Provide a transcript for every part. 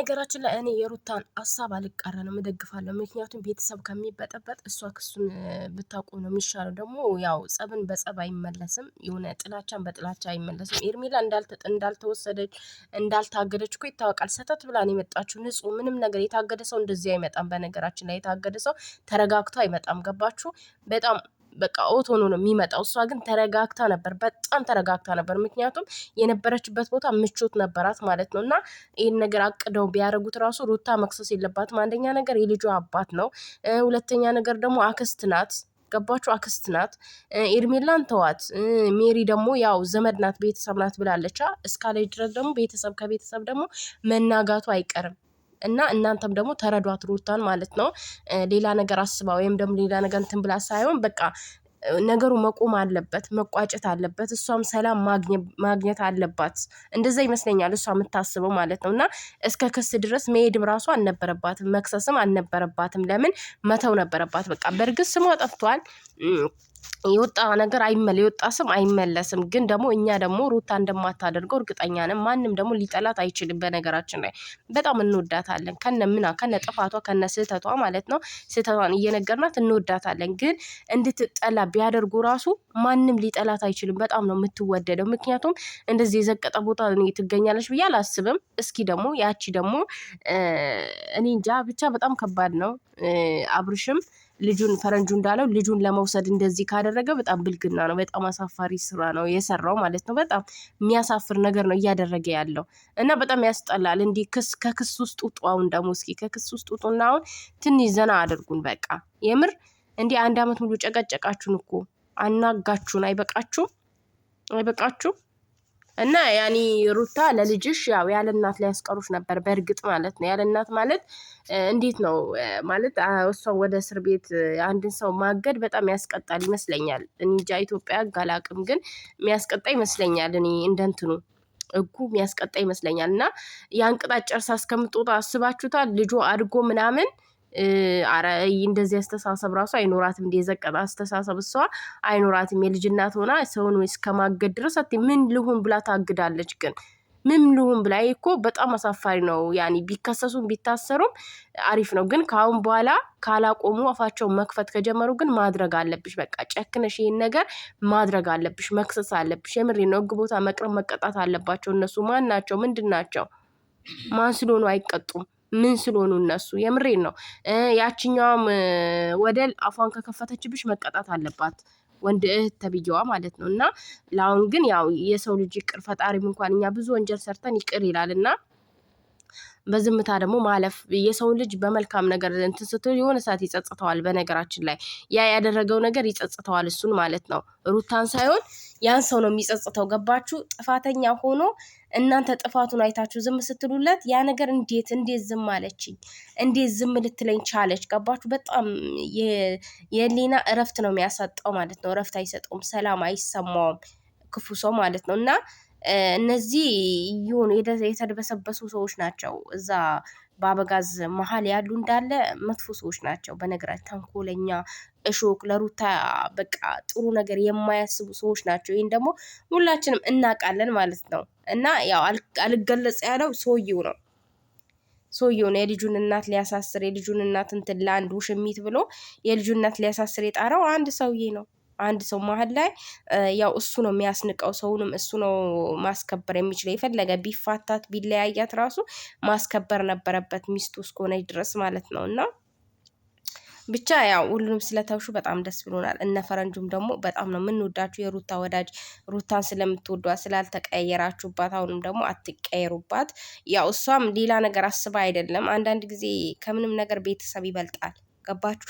በነገራችን ላይ እኔ የሩታን ሀሳብ አልቃረንም እደግፋለሁ። ምክንያቱም ቤተሰብ ከሚበጠበጥ እሷ ክሱን ብታቆም ነው የሚሻለው። ደግሞ ያው ጸብን በጸብ አይመለስም፣ የሆነ ጥላቻን በጥላቻ አይመለስም። ኤርሜላ እንዳልተወሰደች እንዳልታገደች እኮ ይታወቃል። ሰተት ብላ ነው የመጣችው። ንጹህ ምንም ነገር የታገደ ሰው እንደዚህ አይመጣም። በነገራችን ላይ የታገደ ሰው ተረጋግቶ አይመጣም። ገባችሁ? በጣም በቃ ኦት ሆኖ ነው የሚመጣው። እሷ ግን ተረጋግታ ነበር፣ በጣም ተረጋግታ ነበር። ምክንያቱም የነበረችበት ቦታ ምቾት ነበራት ማለት ነው። እና ይህን ነገር አቅደው ቢያደርጉት ራሱ ሩታ መክሰስ የለባትም። አንደኛ ነገር የልጇ አባት ነው፣ ሁለተኛ ነገር ደግሞ አክስት ናት። ገባችሁ? አክስት ናት። ኤርሜላን ተዋት። ሜሪ ደግሞ ያው ዘመድ ናት፣ ቤተሰብ ናት ብላለች። እስካላይ ድረስ ደግሞ ቤተሰብ ከቤተሰብ ደግሞ መናጋቱ አይቀርም። እና እናንተም ደግሞ ተረዷት ሩታን ማለት ነው። ሌላ ነገር አስባ ወይም ደግሞ ሌላ ነገር እንትን ብላ ሳይሆን በቃ ነገሩ መቆም አለበት፣ መቋጨት አለበት። እሷም ሰላም ማግኘት አለባት። እንደዛ ይመስለኛል እሷ የምታስበው ማለት ነው። እና እስከ ክስ ድረስ መሄድም ራሱ አልነበረባትም፣ መክሰስም አልነበረባትም። ለምን መተው ነበረባት። በቃ በእርግጥ ስሟ ጠፍቷል። የወጣ ነገር የወጣ ስም አይመለስም። ግን ደግሞ እኛ ደግሞ ሩታ እንደማታደርገው እርግጠኛ ነን። ማንም ደግሞ ሊጠላት አይችልም። በነገራችን ላይ በጣም እንወዳታለን፣ ከነ ጥፋቷ ከነ ስህተቷ ማለት ነው። ስህተቷን እየነገርናት እንወዳታለን። ግን እንድትጠላ ቢያደርጉ ራሱ ማንም ሊጠላት አይችልም። በጣም ነው የምትወደደው። ምክንያቱም እንደዚህ የዘቀጠ ቦታ ትገኛለች ብዬ አላስብም። እስኪ ደግሞ ያቺ ደግሞ እኔ እንጃ ብቻ በጣም ከባድ ነው። አብርሽም ልጁን ፈረንጁ እንዳለው ልጁን ለመውሰድ እንደዚህ ካደረገ በጣም ብልግና ነው። በጣም አሳፋሪ ስራ ነው የሰራው ማለት ነው። በጣም የሚያሳፍር ነገር ነው እያደረገ ያለው እና በጣም ያስጠላል። እንዲህ ከክስ ውስጥ ውጡ። አሁን ደግሞ እስኪ ከክስ ውስጥ ውጡና አሁን ትንሽ ዘና አድርጉን። በቃ የምር እንዲህ 1 አመት ሙሉ ጨቀጨቃችሁን እኮ አናጋችሁን። አይበቃችሁ? እና ያኔ ሩታ ለልጅሽ ያው ያለ እናት ሊያስቀሩሽ ነበር። በእርግጥ ማለት ነው ያለ እናት ማለት እንዴት ነው ማለት እሷን ወደ እስር ቤት አንድን ሰው ማገድ በጣም ያስቀጣል ይመስለኛል። እንጃ ኢትዮጵያ አላቅም፣ ግን የሚያስቀጣ ይመስለኛል። እኔ እንደንትኑ እጉ የሚያስቀጣ ይመስለኛል። እና ያን ቅጣት ጨርሳ እስከምትወጣ አስባችሁታል? ልጁ አድጎ ምናምን አረ እንደዚህ አስተሳሰብ ራሱ አይኖራትም። እንደ የዘቀጣ አስተሳሰብ እሷ አይኖራትም። የልጅ እናት ሆና ሰውን እስከማገድ ድረስ ምን ልሁን ብላ ታግዳለች? ግን ምን ልሁን ብላ እኮ በጣም አሳፋሪ ነው። ያኔ ቢከሰሱም ቢታሰሩም አሪፍ ነው። ግን ከአሁን በኋላ ካላቆሙ አፋቸውን መክፈት ከጀመሩ ግን ማድረግ አለብሽ። በቃ ጨክነሽ ይሄን ነገር ማድረግ አለብሽ። መክሰስ አለብሽ። የምሬ ነው። ህግ ቦታ መቅረብ መቀጣት አለባቸው። እነሱ ማን ናቸው? ምንድን ናቸው? ማን ስለሆኑ አይቀጡም? ምን ስለሆኑ እነሱ? የምሬን ነው። ያችኛዋም ወደል አፏን ከከፈተችብሽ መቀጣት አለባት፣ ወንድ እህት ተብዬዋ ማለት ነው። እና ለአሁን ግን ያው የሰው ልጅ ይቅር ፈጣሪም እንኳን እኛ ብዙ ወንጀል ሰርተን ይቅር ይላል እና በዝምታ ደግሞ ማለፍ የሰው ልጅ በመልካም ነገር እንትን ስትል የሆነ ሰዓት ይጸጽተዋል። በነገራችን ላይ ያ ያደረገው ነገር ይጸጽተዋል እሱን ማለት ነው። ሩታን ሳይሆን ያን ሰው ነው የሚጸጽተው። ገባችሁ? ጥፋተኛ ሆኖ እናንተ ጥፋቱን አይታችሁ ዝም ስትሉለት ያ ነገር እንዴት ዝም አለችኝ፣ እንዴት ዝም ልትለኝ ቻለች? ገባችሁ? በጣም የህሊና እረፍት ነው የሚያሳጣው ማለት ነው። እረፍት አይሰጠውም፣ ሰላም አይሰማውም ክፉ ሰው ማለት ነው። እና እነዚህ ይሁን የተደበሰበሱ ሰዎች ናቸው። እዛ በአበጋዝ መሀል ያሉ እንዳለ መጥፎ ሰዎች ናቸው። በነገራችን ተንኮለኛ፣ እሾክ፣ ለሩታ በቃ ጥሩ ነገር የማያስቡ ሰዎች ናቸው። ይህን ደግሞ ሁላችንም እናውቃለን ማለት ነው። እና ያው አልገለጽ ያለው ሰውየው ነው። የልጁን እናት ሊያሳስር የልጁን እናት እንትን ለአንድ ውሽሚት ብሎ የልጁን እናት ሊያሳስር የጣረው አንድ ሰውዬ ነው። አንድ ሰው መሀል ላይ ያው እሱ ነው የሚያስንቀው። ሰውንም እሱ ነው ማስከበር የሚችለው። የፈለገ ቢፋታት ቢለያያት ራሱ ማስከበር ነበረበት ሚስቱ እስከሆነች ድረስ ማለት ነው። እና ብቻ ያው ሁሉንም ስለተውሹ በጣም ደስ ብሎናል። እነ ፈረንጁም ደግሞ በጣም ነው የምንወዳችሁ የሩታ ወዳጅ። ሩታን ስለምትወዷት ስላልተቀየራችሁባት አሁንም ደግሞ አትቀየሩባት። ያው እሷም ሌላ ነገር አስባ አይደለም። አንዳንድ ጊዜ ከምንም ነገር ቤተሰብ ይበልጣል። ገባችሁ?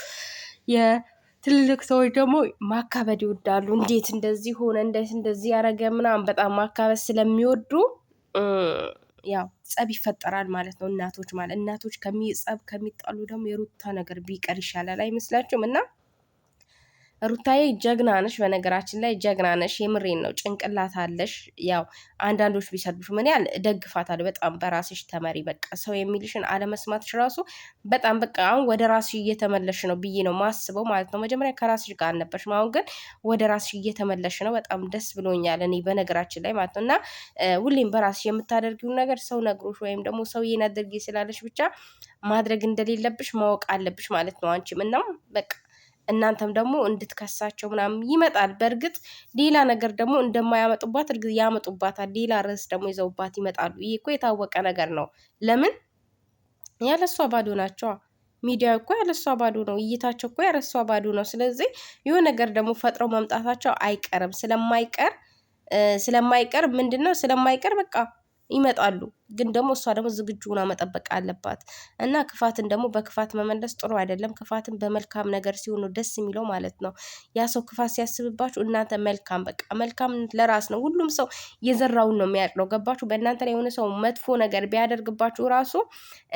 ትልልቅ ሰዎች ደግሞ ማካበድ ይወዳሉ። እንዴት እንደዚህ ሆነ፣ እንዴት እንደዚህ ያደረገ ምናምን በጣም ማካበድ ስለሚወዱ ያው ጸብ ይፈጠራል ማለት ነው። እናቶች ጸብ ከሚጣሉ ደግሞ የሩታ ነገር ቢቀር ይሻላል አይመስላችሁም? እና ሩታዬ ጀግና ነሽ፣ በነገራችን ላይ ጀግና ነሽ። የምሬን ነው። ጭንቅላት አለሽ። ያው አንዳንዶች ቢሰድቡሽ ምን ያህል ደግፋታለሁ። በጣም በራስሽ ተመሪ። በቃ ሰው የሚልሽን አለመስማትሽ ራሱ በጣም በቃ አሁን ወደ ራስሽ እየተመለሽ ነው ብዬ ነው ማስበው ማለት ነው። መጀመሪያ ከራስሽ ጋር አልነበርሽም፣ አሁን ግን ወደ ራስሽ እየተመለሽ ነው። በጣም ደስ ብሎኛል እኔ በነገራችን ላይ ማለት ነው። እና ሁሌም በራስሽ የምታደርጊውን ነገር ሰው ነግሮሽ ወይም ደግሞ ሰው ይሄን አድርጊ ስላለሽ ብቻ ማድረግ እንደሌለብሽ ማወቅ አለብሽ ማለት ነው አንቺም እና በቃ እናንተም ደግሞ እንድትከሳቸው ምናምን ይመጣል። በእርግጥ ሌላ ነገር ደግሞ እንደማያመጡባት እርግጥ ያመጡባታል። ሌላ ርዕስ ደግሞ ይዘውባት ይመጣሉ። ይህ እኮ የታወቀ ነገር ነው። ለምን ያለሷ ባዶ ናቸዋ። ሚዲያ እኮ ያለሷ ባዶ ነው። እይታቸው እኮ ያለሷ ባዶ ነው። ስለዚህ የሆነ ነገር ደግሞ ፈጥረው መምጣታቸው አይቀርም። ስለማይቀር ምንድን ነው ስለማይቀር በቃ ይመጣሉ። ግን ደግሞ እሷ ደግሞ ዝግጁ ሆና መጠበቅ አለባት እና ክፋትን ደግሞ በክፋት መመለስ ጥሩ አይደለም። ክፋትን በመልካም ነገር ሲሆን ነው ደስ የሚለው ማለት ነው። ያ ሰው ክፋት ሲያስብባችሁ እናንተ መልካም በቃ መልካም ለራስ ነው። ሁሉም ሰው የዘራውን ነው የሚያጭለው። ገባችሁ? በእናንተ ላይ የሆነ ሰው መጥፎ ነገር ቢያደርግባችሁ ራሱ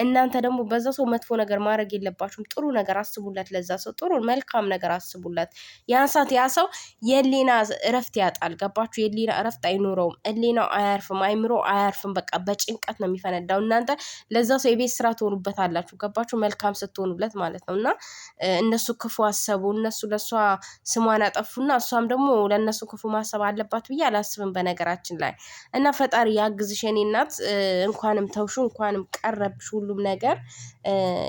እናንተ ደግሞ በዛ ሰው መጥፎ ነገር ማድረግ የለባችሁም። ጥሩ ነገር አስቡለት፣ ለዛ ሰው ጥሩ መልካም ነገር አስቡለት። ያን ሰዓት ያ ሰው የህሊና እረፍት ያጣል። ገባችሁ? የህሊና እረፍት አይኖረውም። ህሊናው አያርፍም፣ አይምሮ አያርፍም። በቃ በጭንቀት ነው የሚፈነዳው። እናንተ ለዛ ሰው የቤት ስራ ትሆኑበታላችሁ። ገባችሁ? መልካም ስትሆኑለት ማለት ነው። እና እነሱ ክፉ አሰቡ፣ እነሱ ለእሷ ስሟን አጠፉና እሷም ደግሞ ለእነሱ ክፉ ማሰብ አለባት ብዬ አላስብም በነገራችን ላይ። እና ፈጣሪ ያግዝሽ የኔ እናት። እንኳንም ተውሹ፣ እንኳንም ቀረብሽ ሁሉም ነገር።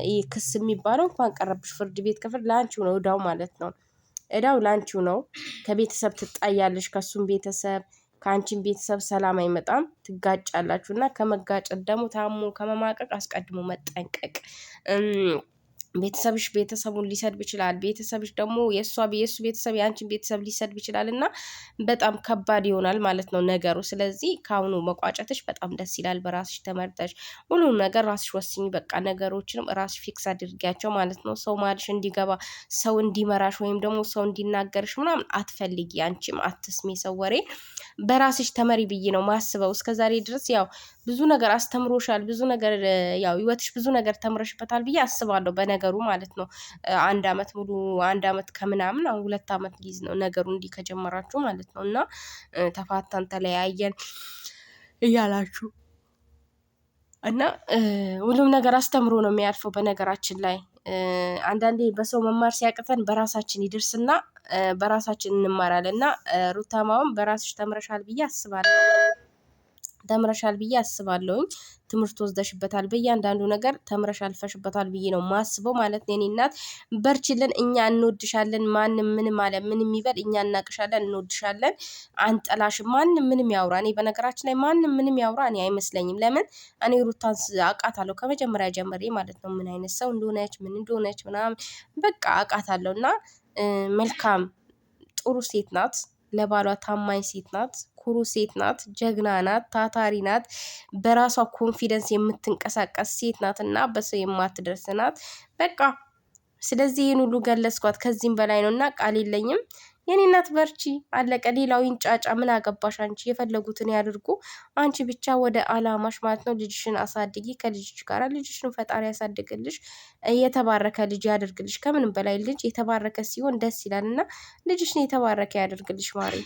ይህ ክስ የሚባለው እንኳን ቀረብሽ፣ ፍርድ ቤት ከፍርድ ለአንቺው ነው እዳው ማለት ነው። እዳው ላንቺው ነው። ከቤተሰብ ትጣያለሽ፣ ከሱም ቤተሰብ ከአንቺን ቤተሰብ ሰላም አይመጣም። ትጋጫላችሁ እና ከመጋጨት ደግሞ ታሞ ከመማቀቅ አስቀድሞ መጠንቀቅ። ቤተሰብሽ ቤተሰቡን ሊሰድብ ይችላል። ቤተሰብሽ ደግሞ የእሱ ቤተሰብ የአንቺን ቤተሰብ ሊሰድብ ይችላል እና በጣም ከባድ ይሆናል ማለት ነው ነገሩ። ስለዚህ ከአሁኑ መቋጨትሽ በጣም ደስ ይላል። በራስሽ ተመርተሽ ሁሉም ነገር ራስሽ ወስኝ። በቃ ነገሮችንም ራስሽ ፊክስ አድርጊያቸው ማለት ነው። ሰው ማልሽ እንዲገባ ሰው እንዲመራሽ ወይም ደግሞ ሰው እንዲናገርሽ ምናምን አትፈልጊ። አንቺም አትስሚ ሰው ወሬ። በራስሽ ተመሪ ብዬ ነው ማስበው። እስከዛሬ ድረስ ያው ብዙ ነገር አስተምሮሻል። ብዙ ነገር ያው ህይወትሽ ብዙ ነገር ተምረሽበታል ብዬ አስባለሁ በነገሩ ማለት ነው። አንድ አመት ከምናምን አሁን 2 አመት ሊይዝ ነው ነገሩ እንዲህ ከጀመራችሁ ማለት ነው። እና ተፋታን ተለያየን እያላችሁ እና ሁሉም ነገር አስተምሮ ነው የሚያልፈው በነገራችን ላይ። አንዳንዴ በሰው መማር ሲያቅተን በራሳችን ይደርስና በራሳችን እንማራለን። እና ሩታማውን በራስሽ ተምረሻል ብዬ አስባለሁኝ። ትምህርት ወስደሽበታል። በእያንዳንዱ ነገር ተምረሽ አልፈሽበታል ብዬ ነው ማስበው ማለት ነው። የኔ እናት በርችልን። እኛ እንወድሻለን። ማንም ምንም አለ ምንም ይበል፣ እኛ እናቅሻለን፣ እንወድሻለን፣ አንጠላሽም። ማንም ምንም ያውራ። እኔ በነገራችን ላይ ማንም ምንም ያውራ እኔ አይመስለኝም። ለምን እኔ ሩታን አውቃታለሁ ከመጀመሪያ ጀምሬ ማለት ነው። ምን አይነት ሰው እንደሆነች ምን እንደሆነች ምናምን በቃ አውቃታለሁ። እና መልካም ጥሩ ሴት ናት። ለባሏ ታማኝ ሴት ናት። ኩሩ ሴት ናት። ጀግና ናት። ታታሪ ናት። በራሷ ኮንፊደንስ የምትንቀሳቀስ ሴት ናት እና በሰው የማትደርስ ናት። በቃ ስለዚህ ይህን ሁሉ ገለጽኳት። ከዚህም በላይ ነው እና ቃል የለኝም። የኔ እናት በርቺ፣ አለቀ። ሌላው ይንጫጫ፣ ምን አገባሽ አንቺ? የፈለጉትን ያድርጉ። አንቺ ብቻ ወደ አላማሽ ማለት ነው ልጅሽን አሳድጊ። ከልጅሽ ጋር ልጅሽን ፈጣሪ ያሳድግልሽ፣ የተባረከ ልጅ ያደርግልሽ። ከምንም በላይ ልጅ የተባረከ ሲሆን ደስ ይላል እና ልጅሽን የተባረከ ያደርግልሽ ማሪ።